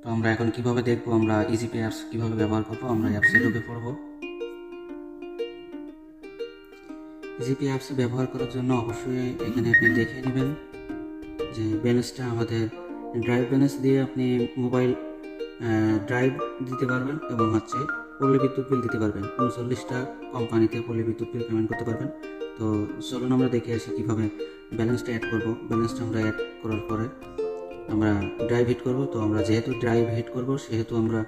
তো আমরা এখন কিভাবে দেখবো আমরা ইজিপি অ্যাপস কিভাবে ব্যবহার করবো। আমরা অ্যাপসে ঢুকে পড়বো। ইজিপি অ্যাপস ব্যবহার করার জন্য অবশ্যই এখানে আপনি দেখে নেবেন যে ব্যালেন্সটা আমাদের ড্রাইভ ব্যালেন্স দিয়ে আপনি মোবাইল ড্রাইভ দিতে পারবেন এবং পল্লী বিদ্যুৎ বিল দিতে পারবেন। 39টা কোম্পানিতে পল্লী বিদ্যুৎ বিল পেমেন্ট করতে পারবেন। তো চলুন আমরা দেখে আসি কীভাবে ব্যালেন্সটা অ্যাড করব। ব্যালেন্সটা আমরা অ্যাড করার পরে আমরা ড্রাইভ হিট করব। তো আমরা যেহেতু ড্রাইভ হিট করব সেহেতু আমরা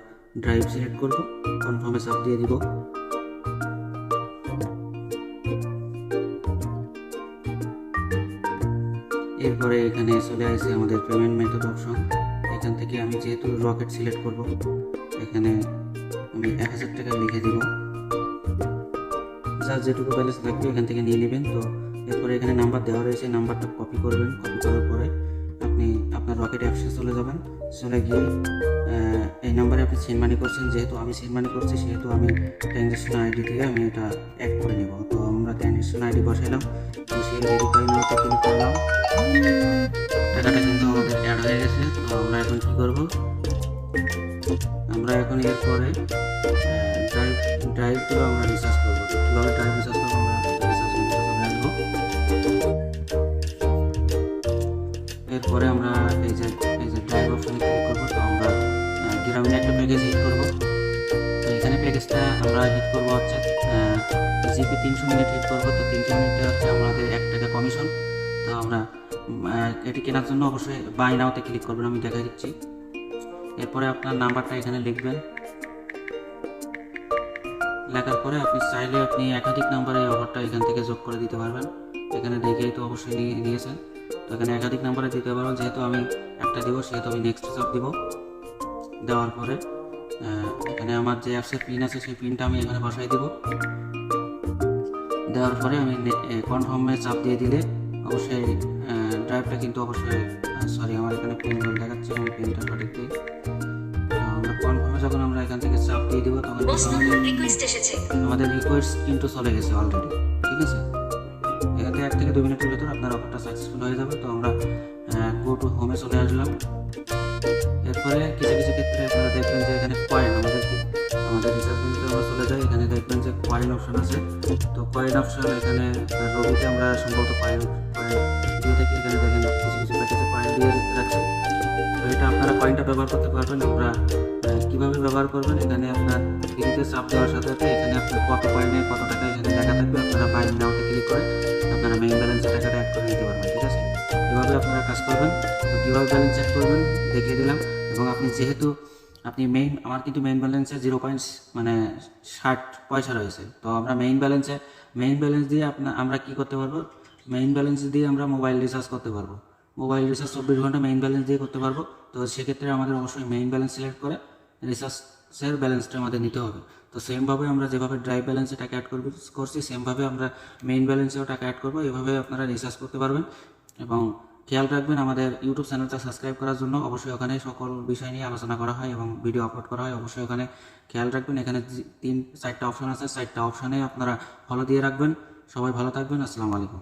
ড্রাইভ সিলেক্ট করব, কনফার্মে চাপ দিয়ে দিব। এরপরে এখানে চলে আসে আমাদের পেমেন্ট মেথড অপশন। এখান থেকে আমি যেহেতু রকেট সিলেক্ট করব, এখানে আমি 1000 টাকা লিখে দিব। যার যেটুকু ব্যালেন্স থাকবে এখান থেকে নিয়ে নেবেন। তো এরপরে এখানে নাম্বার দেওয়া রয়েছে, নাম্বারটা কপি করবেন। কপি করার পরে আপনি আপনার রকেট অ্যাপসে চলে যাবেন। চলে গিয়ে এই নাম্বারে আপনি সেন্ড মানি করছেন, যেহেতু আমি সেন্ড মানি করছি সেহেতু আমি ট্রানজ্যাকশন আইডি থেকে আমি এটা অ্যাড করে নেব। তো আমরা ট্রানজ্যাকশন আইডি বসাইলাম, ভেরিফাই নাওতে ক্লিক করলাম। টাকাটা কিন্তু আমাদের অ্যাড হয়ে গেছে। তো আমরা এখন কী করব, আমরা এখন এরপরে ড্রাইভগুলো আমরা রিচার্জ করবো। কীভাবে ড্রাইভ রিচার্জ করবো আমরা রিচার্জ চলে আসবো। এরপরে আমরা এই যে ড্রাইভ অপশনে ক্লিক করবো। তো আমরা গ্রামীণ একটা প্যাকেজ হিট করবো। তো এখানে প্যাকেজটা আমরা হিট করবো জিপি 300 মিনিট হিট করবো। তো 300 মিনিটে আমাদের 1 টাকা কমিশন। তো আমরা এটি কেনার জন্য অবশ্যই বাই নাওতে ক্লিক করবেন, আমি দেখা দিচ্ছি। এরপরে আপনার নাম্বারটা এখানে লিখবেন। লেখার পরে আপনি চাইলে একাধিক নাম্বারে এই অফারটা এখান থেকে যোগ করে দিতে পারবেন। এখানে দেখেই তো অবশ্যই নিয়েছেন। তো এখানে একাধিক নাম্বারে দিতে পারবেন, যেহেতু আমি একটা দিব সেহেতু আমি নেক্সট চাপ দিব। দেওয়ার পরে এখানে আমার যে অ্যাপসের পিন আছে সেই পিনটা আমি এখানে বসাই দিব। দেওয়ার পরে আমি কনফার্মে চাপ দিয়ে দিলে অবশ্যই ড্রাইভটা কিন্তু অবশ্যই আমার এখানে পিন ভুল দেখাচ্ছে, আমি পিনটা সঠিক দিই। আমরা কনফার্মে যখন আমরা এখান থেকে চাপ দিয়ে দিব তখন আমাদের রিকোয়েস্ট কিন্তু চলে গেছে অলরেডি, ঠিক আছে। এখান থেকে 1 থেকে 2 মিনিটের ভিতর আপনার অফারটা সাকসেসফুল হয়ে যাবে। তো আমরা গো টু হোমে চলে আসলাম। এরপরে কিছু ক্ষেত্রে আপনারা দেখবেন যে এখানে কয়েন আমাদের রিচার্জ বিলতে আমরা চলে যাই। এখানে দেখবেন যে কয়েন অপশন আছে। তো কয়েন অপশন এখানে রবিতে আমরা সম্ভবত কয়েন দিয়ে থাকি। এখানে দেখেন কিছু প্যাকেজে কয়েন দিয়ে রাখছি। তো এটা আপনারা কয়েনটা ব্যবহার করতে পারবেন। আমরা কীভাবে ব্যবহার করবেন, এখানে আপনার ফ্রিতে চাপ দেওয়ার সাথে সাথে এখানে আপনার কত কয়েনে কত টাকা এখানে লেখা থাকবে। আপনারা বাই নাওতে ক্লিক করে আপনারা মেইন ব্যালেন্সের টাকাটা অ্যাড করে নিতে পারবেন, ঠিক আছে। এভাবে আপনারা কাজ করবেন। তো কীভাবে ব্যালেন্স অ্যাড করবেন দেখিয়ে দিলাম। এবং যেহেতু আমার কিন্তু মেইন ব্যালেন্সে 0.60 পয়সা রয়েছে। তো আমরা মেইন ব্যালেন্স দিয়ে আমরা কি করতে পারবো, মেইন ব্যালেন্স দিয়ে আমরা মোবাইল রিচার্জ করতে পারবো। মোবাইল রিচার্জ 24 ঘন্টা মেইন ব্যালেন্স দিয়ে করতে পারবো। তো সেক্ষেত্রে আমাদের অবশ্যই মেইন ব্যালেন্স সিলেক্ট করে রিচার্জের ব্যালেন্সটা আমাদের নিতে হবে। তো সেমভাবে আমরা যেভাবে ড্রাইভ ব্যালেন্সে টাকা অ্যাড করছি সেমভাবে আমরা মেইন ব্যালেন্সেও টাকা অ্যাড করবো। এভাবে আপনারা রিচার্জ করতে পারবেন। এবং খেয়াল রাখবেন আমাদের ইউটিউব চ্যানেলটা সাবস্ক্রাইব করার জন্য অবশ্যই ওখানে সকল বিষয় নিয়ে আলোচনা করা হয় এবং ভিডিও আপলোড করা হয়। অবশ্যই ওখানে খেয়াল রাখবেন। এখানে 3-4টা অপশন আছে, 4টা অপশানে আপনারা ফলো দিয়ে রাখবেন। সবাই ভালো থাকবেন। আসসালামু আলাইকুম।